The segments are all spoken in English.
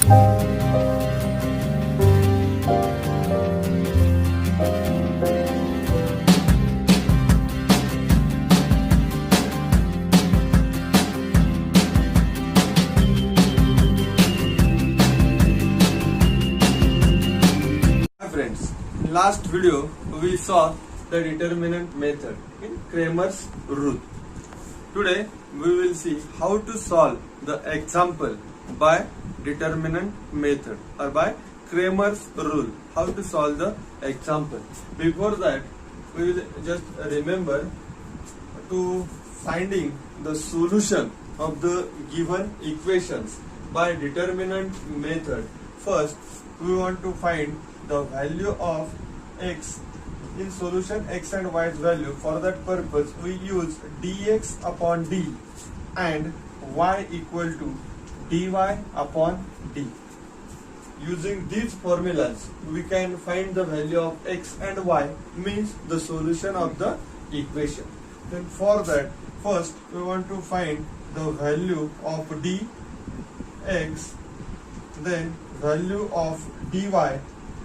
Friends, in last video we saw the determinant method in Cramer's rule. Today we will see how to solve the example by determinant method or by Cramer's rule. How to solve the example. Before that, we will just remember to finding the solution of the given equations by determinant method. First, we want to find the value of x in solution, x and y's value. For that purpose, we use dx upon d and y equal to dy upon d. Using these formulas, we can find the value of x and y, means the solution of the equation. Then for that, first we want to find the value of dx, then value of dy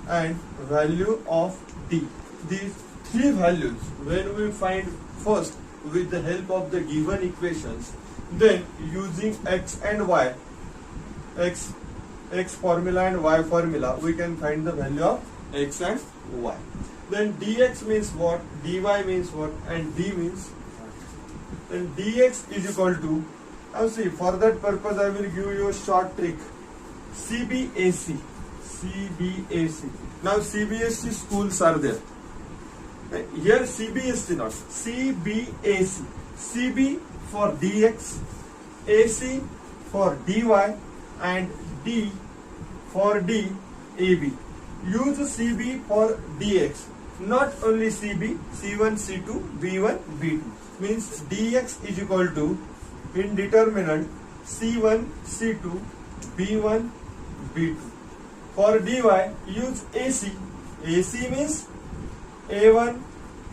and value of d. These three values, when we find first with the help of the given equations, then using x and y, x formula and y formula, we can find the value of x and y. Then dx means what, dy means what, and d means what. Then dx is equal to, now see, for that purpose I will give you a short trick. CBAC. Now CBSE schools are there. Here CBSE not. CBAC. CB for dx, AC for dy, and D for DAB. Use CB for dx. Not only CB, C1, C2, B1, B2. Means dx is equal to, in determinant, C1, C2, B1, B2. For dy, use AC. AC means A1,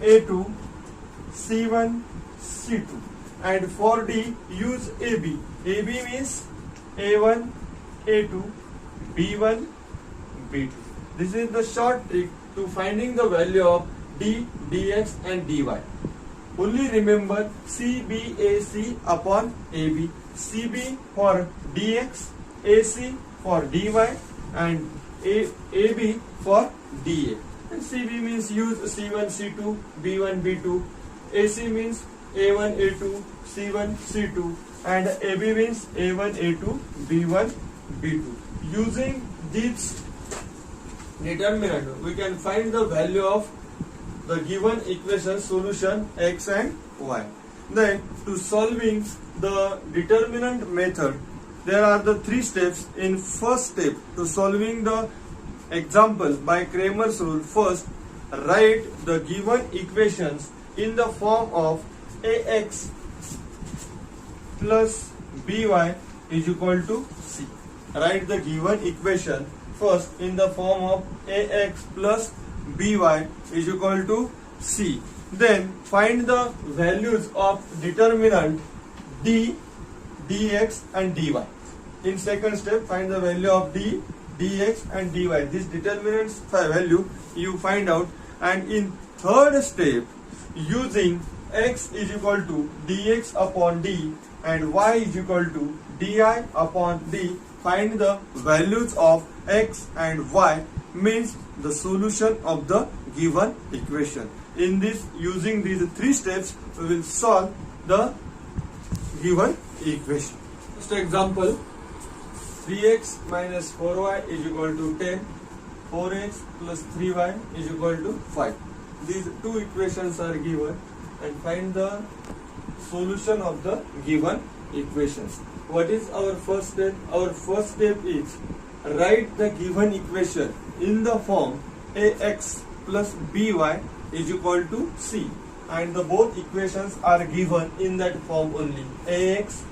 A2, C1, C2. And for D, use AB. AB means A1, A2, B1, B2. This is the short trick to finding the value of D, dx and dy. Only remember CBAC upon AB. CB for dx, AC for dy, and AB for DA. And CB means use C1, C2, B1, B2. AC means A1, A2, C1, C2. And AB means A1, A2, B1, B2. Using this determinant, we can find the value of the given equation solution x and y. Then, to solving the determinant method, there are the three steps. In first step, to solving the example by Cramer's rule, first write the given equations in the form of ax plus by is equal to c. Write the given equation first in the form of ax plus by is equal to c. Then find the values of determinant d, dx and dy. In second step, find the value of d, dx and dy. This determinant's value you find out. And in third step, using x is equal to dx upon d and y is equal to di upon d, find the values of x and y, means the solution of the given equation. In this, using these three steps, we will solve the given equation. First example, 3x minus 4y is equal to 10, 4x plus 3y is equal to 5. These two equations are given, and find the solution of the given equations. What is our first step? Our first step is write the given equation in the form ax plus by is equal to c, and the both equations are given in that form only. Ax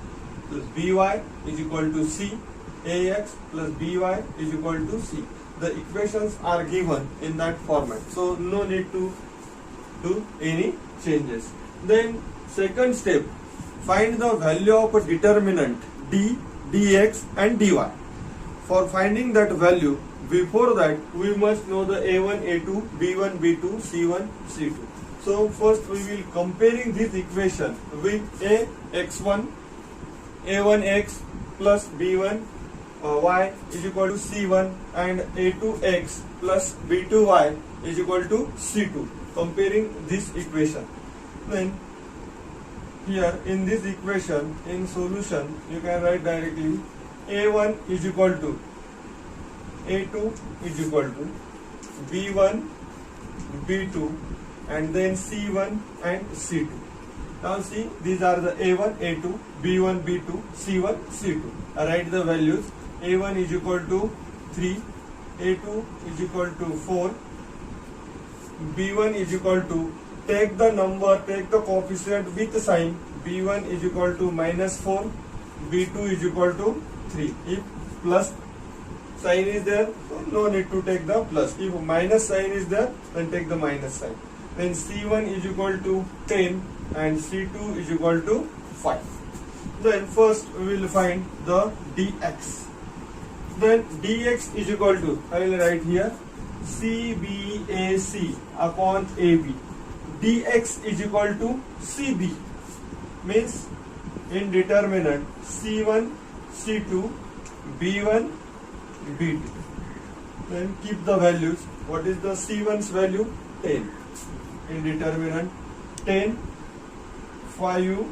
plus by is equal to c, ax plus by is equal to c. The equations are given in that format, so no need to do any changes. Then second step, find the value of a determinant d, dx and dy. for finding that value, before that we must know the A1, A2, B1, B2, C1, C2. So first we will comparing this equation with Ax1, A1x plus B1 y is equal to C1 and A2x plus B2y is equal to C2. Comparing this equation. Then here in this equation, in solution, you can write directly A1 is equal to A2 is equal to B1, B2 and then C1 and C2. Now see, these are the A1, A2, B1, B2, C1, C2. I write the values. A1 is equal to 3, A2 is equal to 4, B1 is equal to, take the number, take the coefficient with sign, B1 is equal to -4, B2 is equal to 3. If plus sign is there, so no need to take the plus. If minus sign is there, then take the minus sign. Then C1 is equal to 10 and C2 is equal to 5. Then first we will find the dx. Then dx is equal to, I will write here, CBAC upon AB. dx is equal to CB, means in determinant C1, C2, B1, B2. Then keep the values. What is the C1's value? 10. In determinant 10, 5,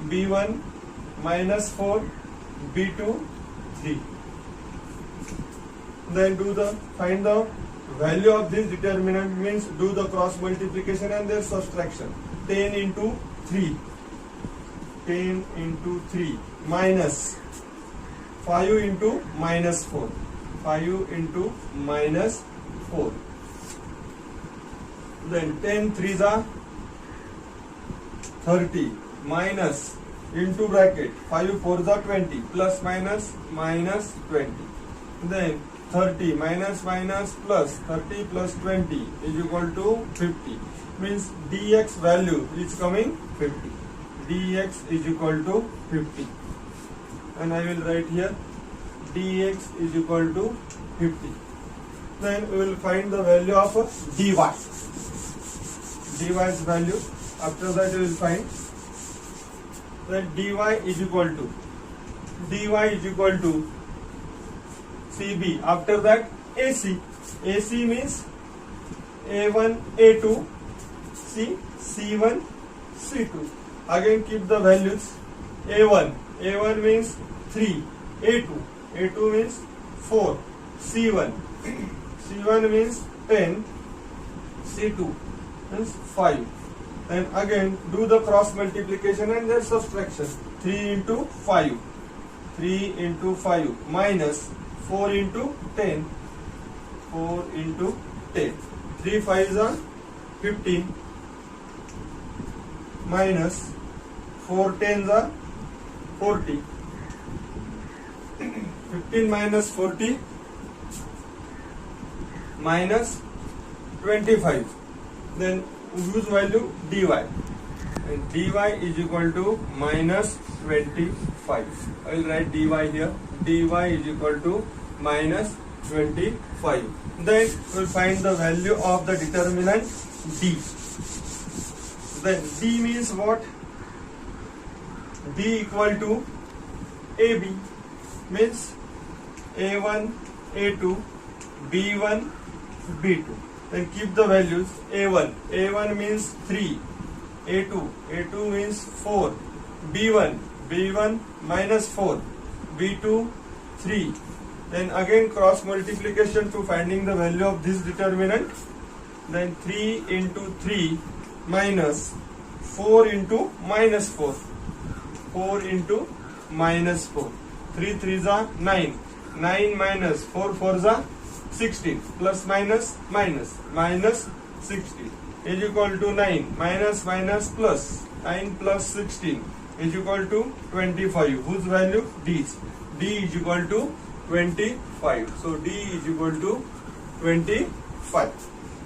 B1 -4, B2 3. Then find the value of this determinant, means do the cross multiplication and their subtraction. 10 into 3, 10 into 3 minus 5 into -4, 5 into -4. Then 10 3s are 30 minus into bracket 5 4s are 20 plus minus -20. Then 30 minus plus 30 plus 20 is equal to 50. Means dx value is coming 50. dx is equal to 50. And I will write here dx is equal to 50. Then we will find the value of dy. dy's value. After that we will find that dy is equal to CB. After that AC. AC means A1, A2, C1, C2. Again keep the values. A1 means 3, A2 means 4, C1 means 10, C2 means 5. Then again do the cross multiplication and their subtraction. 3 into 5 minus 4 into 10, 3 5s are 15 minus 4 10s are 40. 15 minus 40 minus 25. Then use value dy. And dy is equal to minus 25. I will write dy here. dy is equal to minus 25. Then we will find the value of the determinant d. Then d means what? d equal to ab, means a1, a2, b1, b2. Then keep the values. A1 means 3, A2 means 4, B1 minus 4, B2 3. Then again cross multiplication to finding the value of this determinant. Then 3 into 3 minus 4 into minus 4, 4 into minus 4. 3 3s are 9, 9 minus 4 4s are 16, plus minus 16 is equal to 9 minus plus 9 plus 16 is equal to 25, whose value d is equal to 25. So d is equal to 25.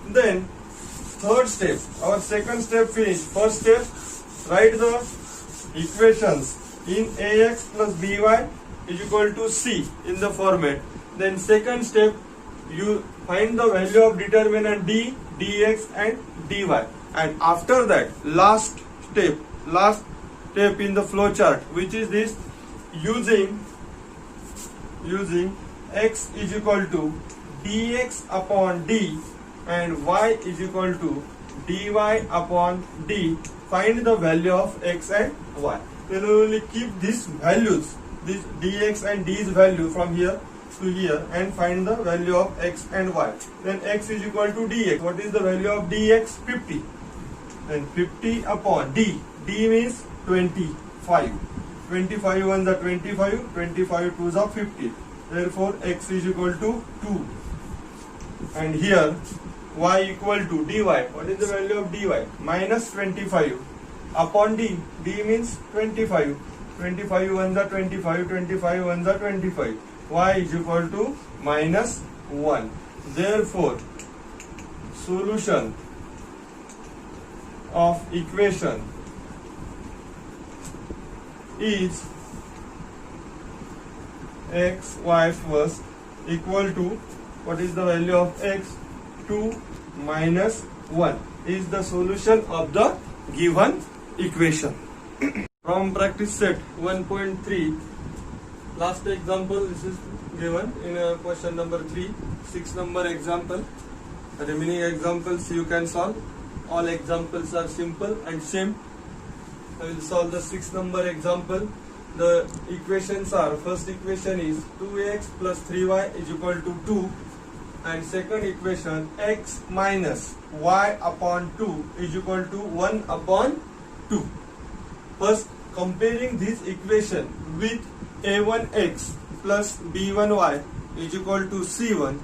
Then third step, our second step finished. First step, write the equations in ax plus by is equal to c in the format. Then second step, you find the value of determinant d, dx and dy. And after that, last step in the flow chart, which is this, using x is equal to dx upon d and y is equal to dy upon d. Find the value of x and y. Then we will keep these values, this dx and d's value from here to here, and find the value of x and y. Then x is equal to dx. What is the value of dx? 50. Then 50 upon d. D means 25. 25 ones are 25. 25 twos are 50. Therefore, x is equal to 2. And here, y equal to dy. What is the value of dy? Minus 25 upon d. D means 25. 25 ones are 25. 25 ones are 25. Y is equal to minus 1. Therefore, solution of equation is x, y first equal to, what is the value of x? 2 minus 1 is the solution of the given equation. From practice set 1.3, last example, this is given in question number 3, 6 number example. The remaining examples you can solve. All examples are simple and same. I will solve the 6 number example. The equations are, first equation is 2x plus 3y is equal to 2, and second equation, x minus y upon 2 is equal to 1 upon 2. First, comparing this equation with a1x plus b1y is equal to c1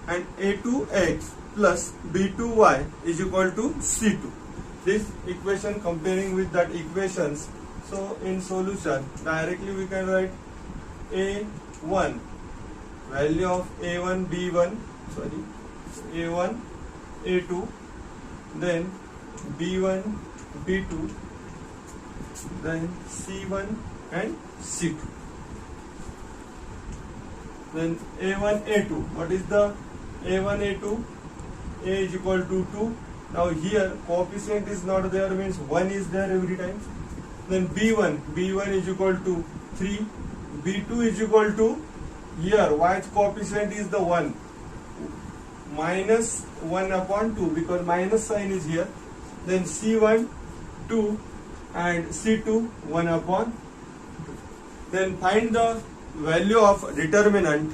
and a2x plus b2y is equal to c2. This equation comparing with that equations. So in solution, directly we can write a1, value of a1 b1, a1 a2, then b1 b2, then c1 and c2. Then a1 a2, what is the a1 a2? A is equal to 2. Now here coefficient is not there, means 1 is there every time. Then b1 is equal to 3, b2 is equal to, here y's coefficient is the 1, minus 1 upon 2, because minus sign is here. Then c1 2 and c2 1 upon 2. Then find the value of determinant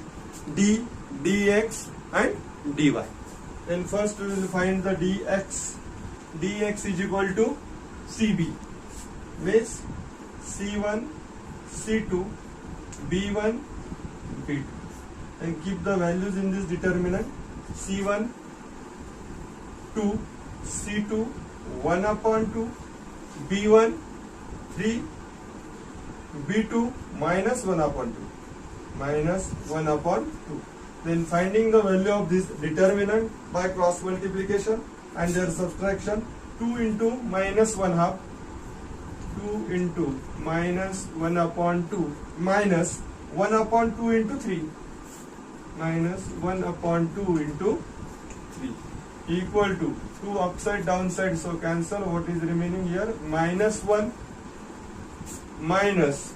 d, dx and dy. Then first we will find the dx. Dx is equal to cb, means c1, c2, b1, b2. And keep the values in this determinant. c1 2, c2 1 upon 2, b1 3, b2 minus 1 upon 2, minus 1 upon 2. Then finding the value of this determinant by cross multiplication and their subtraction. 2 into minus 1 half, 2 into minus 1 upon 2, minus 1 upon 2 into 3, minus 1 upon 2 into 3, equal to 2 upside downside, so cancel. What is remaining here? Minus 1 minus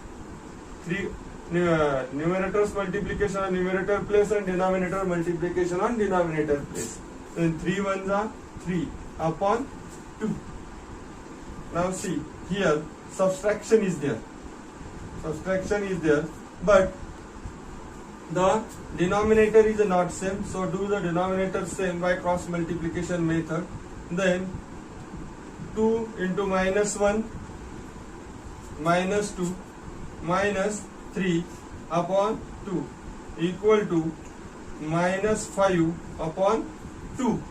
3, numerators multiplication on numerator place and denominator multiplication on denominator place. Then 3 ones are 3 upon 2. Now see, here subtraction is there, but the denominator is not same, so do the denominator same by cross multiplication method. Then 2 into minus 1 minus 2 minus 3 upon 2 equal to minus 5 upon 2.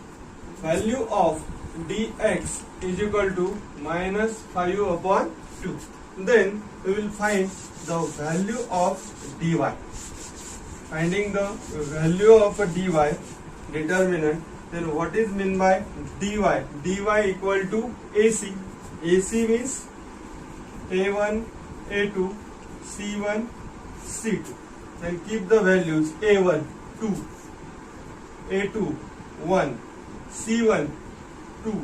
Value of dx is equal to minus 5 upon 2. Then we will find the value of dy. Finding the value of a dy determinant, then what is meant by dy? Dy equal to AC. AC means A1, A2, C1, C2. Then keep the values. A1 2, A2 1, C1 2,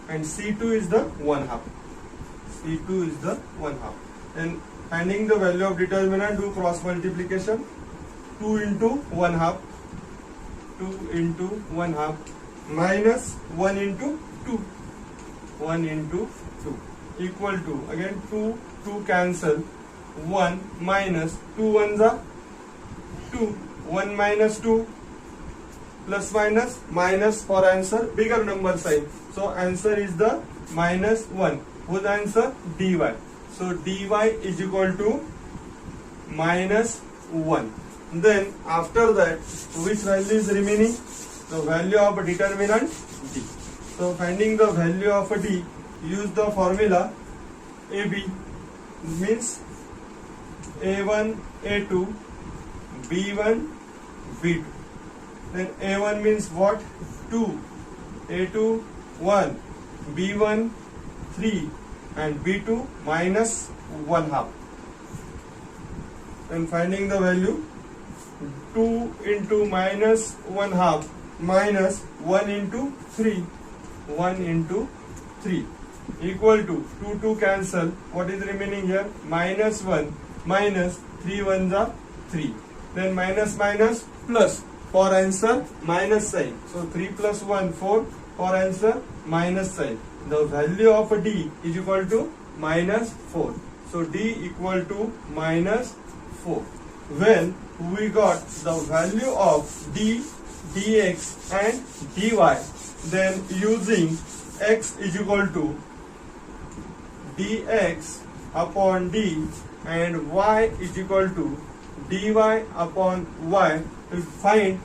and C2 is the 1/2. C2 is the 1/2. Then finding the value of determinant, do cross multiplication. 2 into 1/2, 2 into 1/2 minus 1 into 2, 1 into 2 equal to, again 2 cancel, 1 minus 2 ones are 2, 1 minus 2 plus minus for answer bigger number sign. So answer is the -1. Whose answer? dy. So dy is equal to -1. Then after that, which value is remaining? The value of determinant d. So finding the value of d, use the formula AB, means A1 A2 B1 B2. Then A1 means what? 2, A2 1, B1 3, and B2 -1/2. And finding the value, 2 into -1/2 minus 1 into 3, 1 into 3 equal to 2 cancel. What is remaining here? -1 minus 3 ones are 3. Then minus plus, for answer minus sign. So 3 plus 1 4, for answer minus sign. The value of d is equal to -4. So d equal to -4. When we got the value of d, dx and dy, then using x is equal to dx upon d and y is equal to dy upon y, we find,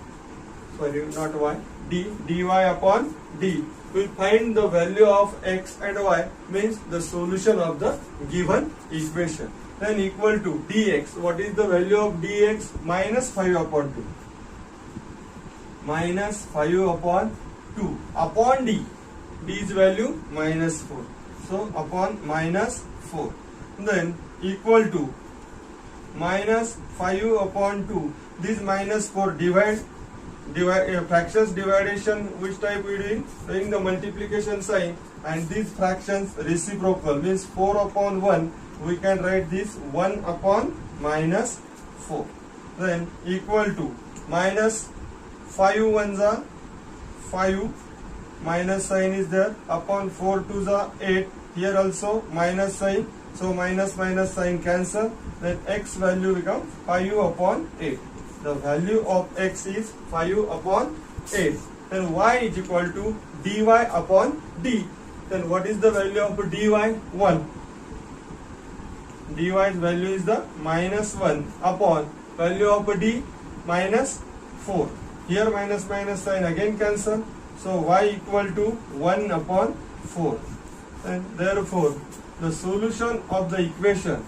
sorry, not y, dy upon d, we find the value of x and y, means the solution of the given equation. Then equal to dx. What is the value of dx? -5 upon 2. -5 upon 2 upon d. D's value -4. So upon -4. Then equal to -5 upon 2. This -4 divide fractions dividation. Which type we doing? Doing the multiplication sign, and these fractions reciprocal, means 4 upon 1. We can write this 1 upon -4. Then equal to -5 ones are 5, minus sign is there, upon 4 twos are 8. Here also minus sign, so minus sign cancel. Then x value becomes 5 upon 8. The value of x is 5 upon 8. Then y is equal to dy upon d. Then what is the value of dy? 1. dy's value is the -1 upon value of d -4. Here minus sign again cancel. So y equal to 1 upon 4. And therefore the solution of the equation,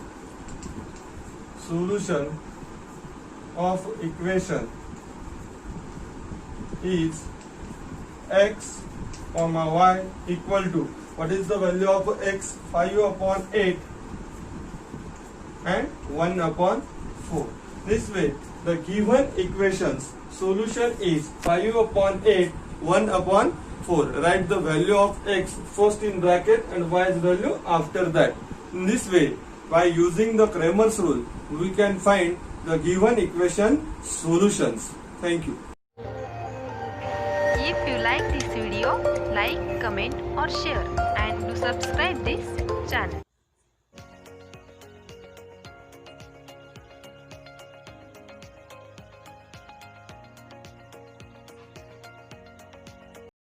is x comma y equal to, what is the value of x? 5 upon 8 and 1 upon 4. This way the given equations solution is 5 upon 8, 1 upon 4. Write the value of x first in bracket and y's value after that. In this way, by using the Cramer's rule, we can find the given equation solutions. Thank you. If you like this video, like, comment or share, and do subscribe this channel.